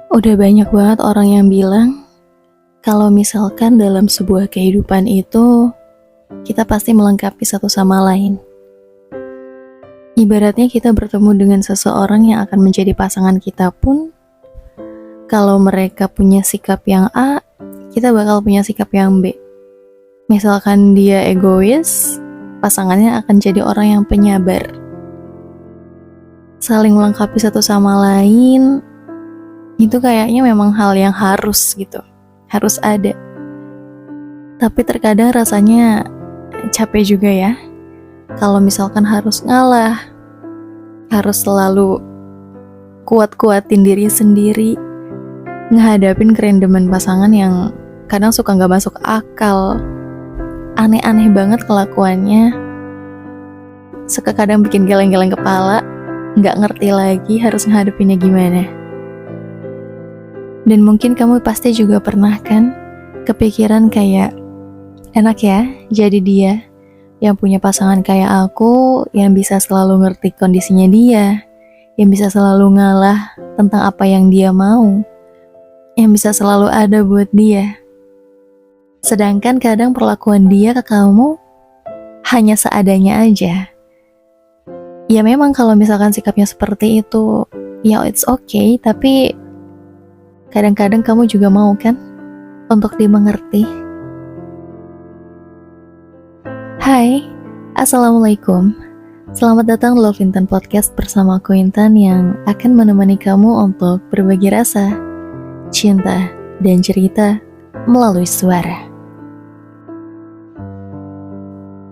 Udah banyak banget orang yang bilang kalau misalkan dalam sebuah kehidupan itu kita pasti melengkapi satu sama lain. Ibaratnya kita bertemu dengan seseorang yang akan menjadi pasangan kita pun, kalau mereka punya sikap yang A, kita bakal punya sikap yang B. Misalkan dia egois, pasangannya akan jadi orang yang penyabar. Saling melengkapi satu sama lain, itu kayaknya memang hal yang harus gitu. Harus ada. Tapi terkadang rasanya capek juga ya. Kalau misalkan harus ngalah, harus selalu kuat-kuatin diri sendiri, ngehadapin kerendeman pasangan yang kadang suka gak masuk akal, aneh-aneh banget kelakuannya, suka kadang bikin geleng-geleng kepala, gak ngerti lagi harus ngehadapinnya gimana. Dan mungkin kamu pasti juga pernah kan kepikiran kayak, enak ya jadi dia yang punya pasangan kayak aku, yang bisa selalu ngerti kondisinya dia, yang bisa selalu ngalah tentang apa yang dia mau, yang bisa selalu ada buat dia. Sedangkan kadang perlakuan dia ke kamu hanya seadanya aja. Ya memang kalau misalkan sikapnya seperti itu, ya it's okay, tapi kadang-kadang kamu juga mau kan untuk dimengerti. Hai, Assalamualaikum. Selamat datang di Love Intan Podcast bersama aku Intan yang akan menemani kamu untuk berbagi rasa, cinta, dan cerita melalui suara.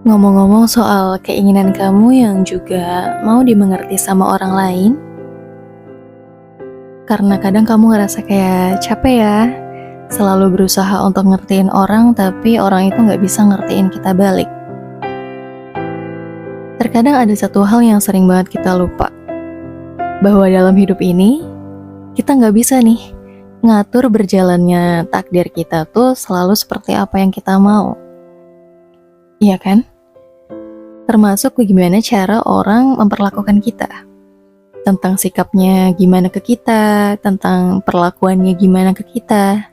Ngomong-ngomong soal keinginan kamu yang juga mau dimengerti sama orang lain, karena kadang kamu ngerasa kayak capek ya, selalu berusaha untuk ngertiin orang tapi orang itu gak bisa ngertiin kita balik. Terkadang ada satu hal yang sering banget kita lupa, bahwa dalam hidup ini, kita gak bisa nih ngatur berjalannya takdir kita tuh selalu seperti apa yang kita mau. Iya kan? Termasuk gimana cara orang memperlakukan kita. Tentang sikapnya gimana ke kita, tentang perlakuannya gimana ke kita.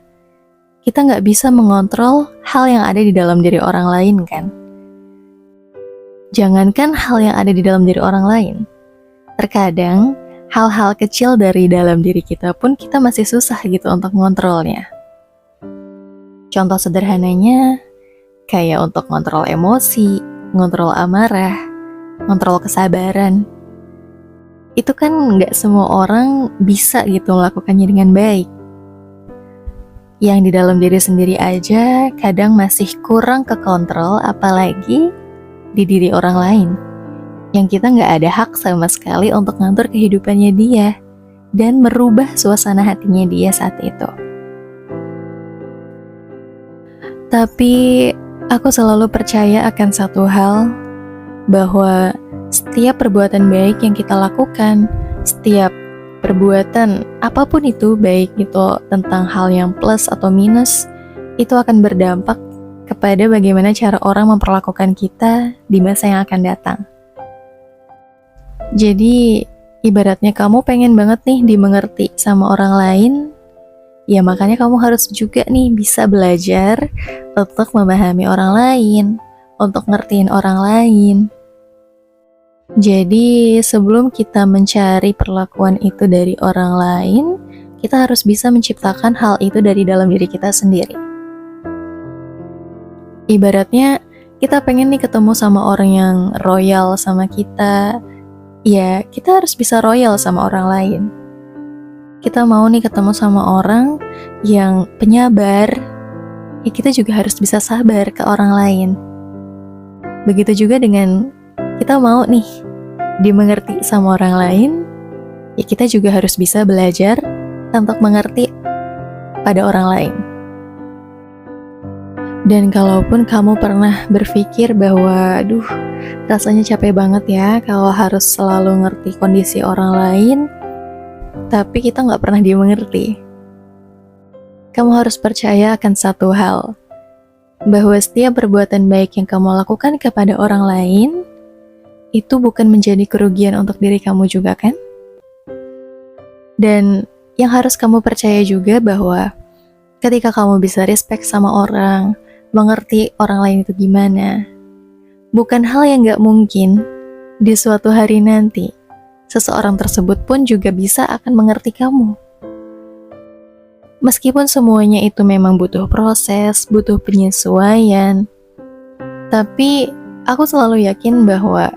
Kita gak bisa mengontrol hal yang ada di dalam diri orang lain kan? Jangankan hal yang ada di dalam diri orang lain, terkadang hal-hal kecil dari dalam diri kita pun kita masih susah gitu untuk mengontrolnya. Contoh sederhananya, kayak untuk ngontrol emosi, ngontrol amarah, ngontrol kesabaran. Itu kan gak semua orang bisa gitu melakukannya dengan baik. Yang di dalam diri sendiri aja kadang masih kurang kekontrol, apalagi di diri orang lain, yang kita gak ada hak sama sekali untuk ngatur kehidupannya dia dan merubah suasana hatinya dia saat itu. Tapi aku selalu percaya akan satu hal, bahwa setiap perbuatan baik yang kita lakukan, setiap perbuatan apapun itu, baik itu tentang hal yang plus atau minus, itu akan berdampak kepada bagaimana cara orang memperlakukan kita di masa yang akan datang. Jadi, ibaratnya kamu pengen banget nih dimengerti sama orang lain, ya makanya kamu harus juga nih bisa belajar untuk memahami orang lain, untuk ngertiin orang lain. Jadi, sebelum kita mencari perlakuan itu dari orang lain, kita harus bisa menciptakan hal itu dari dalam diri kita sendiri. Ibaratnya kita pengen nih ketemu sama orang yang royal sama kita, ya kita harus bisa royal sama orang lain. Kita mau nih ketemu sama orang yang penyabar, ya kita juga harus bisa sabar ke orang lain. Begitu juga dengan kita mau nih dimengerti sama orang lain, ya kita juga harus bisa belajar untuk mengerti pada orang lain. Dan kalaupun kamu pernah berpikir bahwa, aduh, rasanya capek banget ya kalau harus selalu ngerti kondisi orang lain, tapi kita gak pernah dimengerti. Kamu harus percaya akan satu hal, bahwa setiap perbuatan baik yang kamu lakukan kepada orang lain, itu bukan menjadi kerugian untuk diri kamu juga kan? Dan yang harus kamu percaya juga bahwa ketika kamu bisa respect sama orang, mengerti orang lain itu gimana, bukan hal yang gak mungkin di suatu hari nanti seseorang tersebut pun juga bisa akan mengerti kamu. Meskipun semuanya itu memang butuh proses, butuh penyesuaian, tapi aku selalu yakin bahwa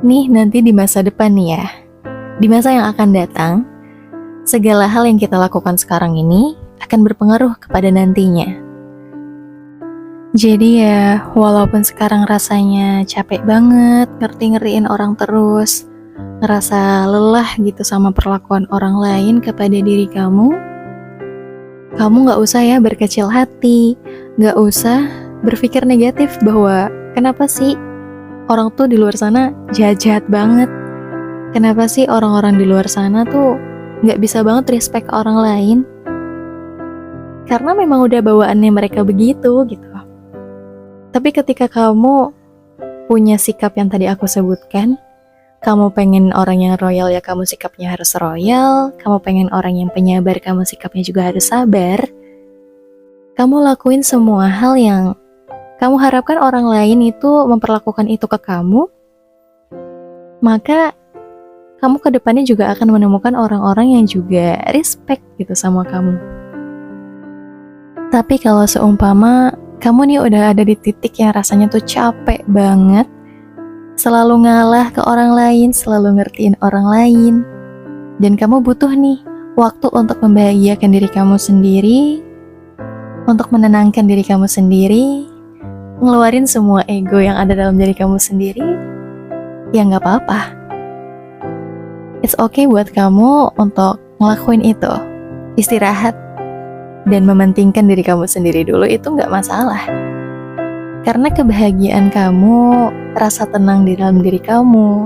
nih nanti di masa depan nih ya, di masa yang akan datang, segala hal yang kita lakukan sekarang ini akan berpengaruh kepada nantinya. Jadi ya, walaupun sekarang rasanya capek banget ngerti-ngertiin orang terus, ngerasa lelah gitu sama perlakuan orang lain kepada diri kamu gak usah ya berkecil hati, gak usah berpikir negatif bahwa kenapa sih orang tuh di luar sana jahat-jahat banget, kenapa sih orang-orang di luar sana tuh gak bisa banget respect orang lain, karena memang udah bawaannya mereka begitu gitu. Tapi ketika kamu punya sikap yang tadi aku sebutkan, kamu pengen orang yang royal ya kamu sikapnya harus royal, kamu pengen orang yang penyabar kamu sikapnya juga harus sabar. Kamu lakuin semua hal yang kamu harapkan orang lain itu memperlakukan itu ke kamu, maka kamu ke depannya juga akan menemukan orang-orang yang juga respect gitu sama kamu. Tapi kalau seumpama kamu nih udah ada di titik yang rasanya tuh capek banget, selalu ngalah ke orang lain, selalu ngertiin orang lain, dan kamu butuh nih waktu untuk membahagiakan diri kamu sendiri, untuk menenangkan diri kamu sendiri, ngeluarin semua ego yang ada dalam diri kamu sendiri, ya gak apa-apa. It's okay buat kamu untuk ngelakuin itu, istirahat, dan mementingkan diri kamu sendiri dulu, itu gak masalah. Karena kebahagiaan kamu, rasa tenang di dalam diri kamu,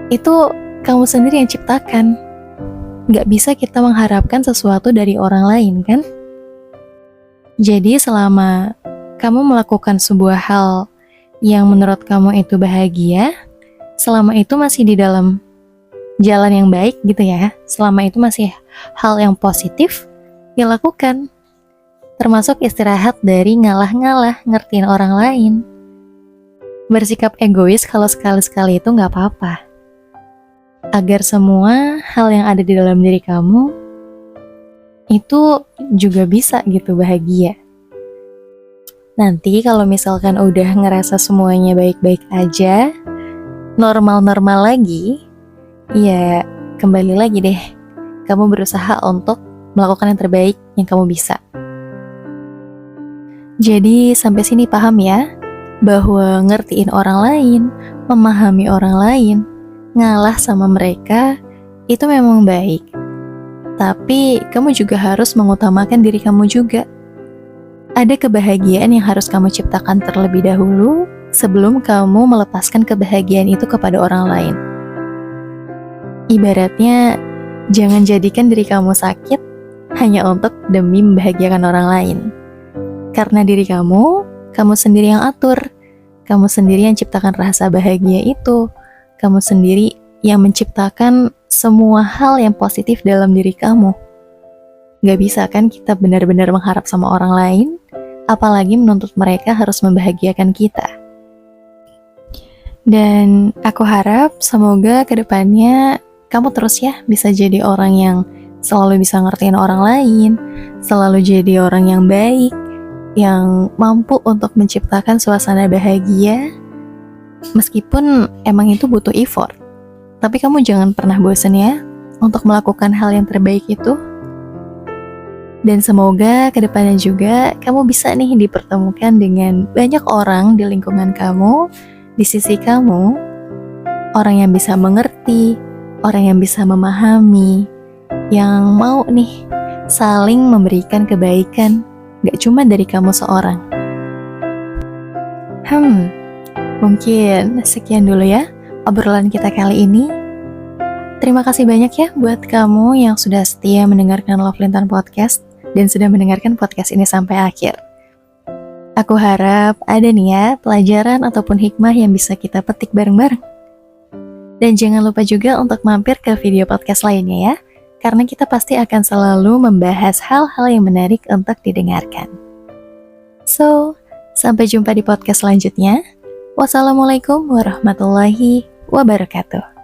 itu kamu sendiri yang ciptakan. Gak bisa kita mengharapkan sesuatu dari orang lain kan? Jadi selama kamu melakukan sebuah hal yang menurut kamu itu bahagia, selama itu masih di dalam jalan yang baik gitu ya, selama itu masih hal yang positif, ya lakukan. Termasuk istirahat dari ngalah-ngalah ngertiin orang lain. Bersikap egois kalau sekali-sekali itu gak apa-apa. Agar semua hal yang ada di dalam diri kamu itu juga bisa gitu bahagia. Nanti kalau misalkan udah ngerasa semuanya baik-baik aja, normal-normal lagi, ya kembali lagi deh. Kamu berusaha untuk melakukan yang terbaik yang kamu bisa. Jadi sampai sini paham ya, bahwa ngertiin orang lain, memahami orang lain, ngalah sama mereka, itu memang baik. Tapi kamu juga harus mengutamakan diri kamu juga. Ada kebahagiaan yang harus kamu ciptakan terlebih dahulu, sebelum kamu melepaskan kebahagiaan itu kepada orang lain. Ibaratnya, jangan jadikan diri kamu sakit hanya untuk demi membahagiakan orang lain. Karena diri kamu sendiri yang atur, kamu sendiri yang ciptakan rasa bahagia itu, kamu sendiri yang menciptakan semua hal yang positif dalam diri kamu. Gak bisa kan kita benar-benar mengharap sama orang lain, apalagi menuntut mereka harus membahagiakan kita. Dan aku harap semoga kedepannya kamu terus ya bisa jadi orang yang selalu bisa ngertiin orang lain, selalu jadi orang yang baik, yang mampu untuk menciptakan suasana bahagia, meskipun emang itu butuh effort. Tapi kamu jangan pernah bosan ya untuk melakukan hal yang terbaik itu. Dan semoga kedepannya juga kamu bisa nih dipertemukan dengan banyak orang di lingkungan kamu, di sisi kamu, orang yang bisa mengerti, orang yang bisa memahami, yang mau nih saling memberikan kebaikan, gak cuma dari kamu seorang. Mungkin sekian dulu ya obrolan kita kali ini. Terima kasih banyak ya buat kamu yang sudah setia mendengarkan Love Lintan Podcast dan sudah mendengarkan podcast ini sampai akhir. Aku harap ada nih ya pelajaran ataupun hikmah yang bisa kita petik bareng-bareng. Dan jangan lupa juga untuk mampir ke video podcast lainnya ya, karena kita pasti akan selalu membahas hal-hal yang menarik untuk didengarkan. So, sampai jumpa di podcast selanjutnya. Wassalamualaikum warahmatullahi wabarakatuh.